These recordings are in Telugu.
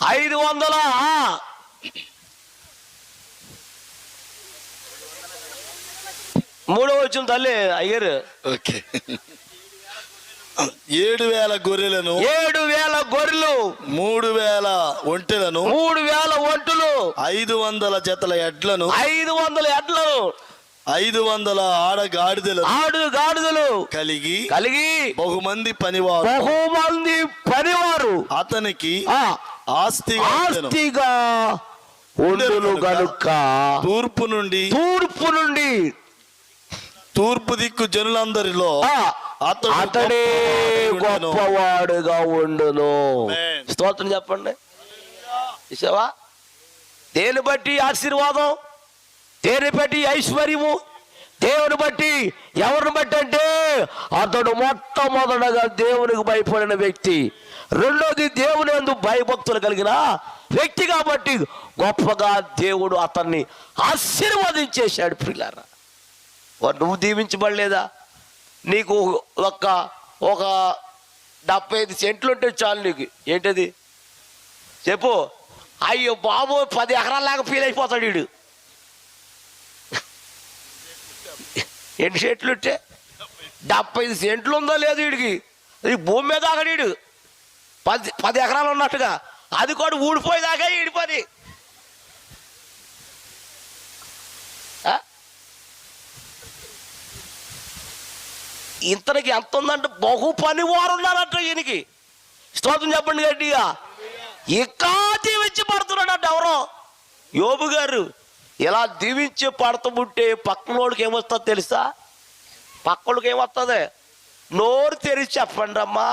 500 3వ వచనం తల్లి అయ్యారు. ఓకే. 7,000 గొర్రెలను 7,000 గొర్రెలు 3,000 ఒంటెలను 3,000 ఒంటులు 500 జతల ఎడ్లను 500 ఎడ్లను 500 ఆడగాడిదలు కలిగి బహుమంది పనివారు అతనికి ఆస్తిగా ఉండును గనుక తూర్పు దిక్కు జనులందరిలో అతడే గొప్పవాడుగా ఉండును. స్తోత్రం చెప్పండి. చూసావా? దేని బట్టి ఆశీర్వాదం, దేని బట్టి ఐశ్వర్యము, దేవుని బట్టి ఎవరిని బట్టి అంటే అతడు మొట్టమొదటగా దేవునికి భయపడిన వ్యక్తి, రెండోది దేవుని యందు భయభక్తులు కలిగిన వ్యక్తి కాబట్టి గొప్పగా దేవుడు అతన్ని ఆశీర్వదించేశాడు. ప్రియులారా, నువ్వు దీవించబడలేదా? నీకు ఒక 75 సెంట్లు ఉంటే చాలు నీకు. ఏంటది చెప్పు? అయ్యో బాబు 10 ఎకరాల లాగా ఫీల్ అయిపోతాడు వీడు. ఎన్ని సెంట్లు ఉంటే 75 సెంట్లు ఉందో లేదు వీడికి. ఈ భూమి మీద ఆగడీడు 10 ఎకరాలు ఉన్నట్టుగా, అది కూడా ఊడిపోయేదాకా వీడి పని. ఇంతనికి ఎంత ఉందంటే బహు పని వారు ఉన్నారంట ఈయనకి. స్తోత్రం చెప్పండి గట్టిగా. ఇంకా దీవించి పడుతున్నాడంట ఎవరో యోబు గారు. ఇలా దీవించి పడుతుంటే పక్కనోడికి ఏమొస్తుంది తెలుసా? పక్కడికి ఏమొస్తుంది? నోరు తెరిచి చెప్పండి అమ్మా.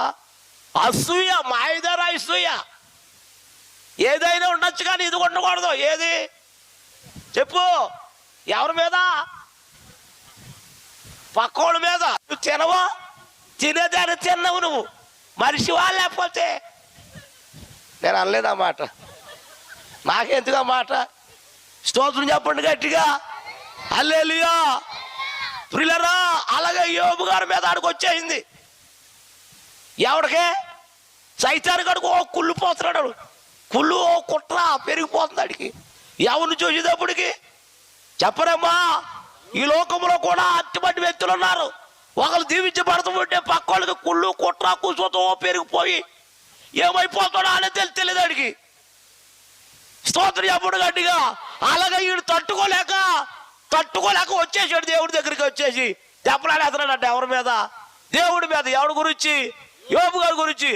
అసూయ, మాయదార అసూయ. ఏదైనా ఉండొచ్చు కానీ ఇది ఉండకూడదు. ఏది చెప్పు? ఎవరి మీద? పక్కోళ్ళ మీద. నువ్వు తినవా? తినేదాన్ని తిన్నావు నువ్వు. మనిషివా లేకపోతే? నేను అనలేదు ఆ మాట, నాకెందుకు ఆ మాట? స్తోత్రం చెప్పండి గట్టిగా. హల్లెలూయా. ప్రియులారా, అలాగే యోబు గారి మీద ఆడికి వచ్చేసింది. ఎవడికే? సైతాన్ గడుకు కుళ్ళు పోతున్నాడు. కుళ్ళు కుట్ర పెరిగిపోతుంది అడికి. ఎవరిని చూసేటప్పటికి చెప్పరమ్మా, ఈ లోకంలో కూడా అట్టిపట్టి వ్యక్తులు ఉన్నారు. ఒకరు దీవించబడుతుంటే పక్క వాళ్ళకి కుళ్ళు కుట్ర కూర్చోతో పెరిగిపోయి ఏమైపోతాడో అనేది తెలియదు అడిగి. స్తోత్రం చెప్పడు గట్టిగా. అలాగే వీడు తట్టుకోలేక వచ్చేసాడు దేవుడి దగ్గరికి. వచ్చేసి చెప్పలేస్తున్నాడంట ఎవరి మీద? దేవుడి మీద. ఎవడి గురించి? యోబు గారి గురించి.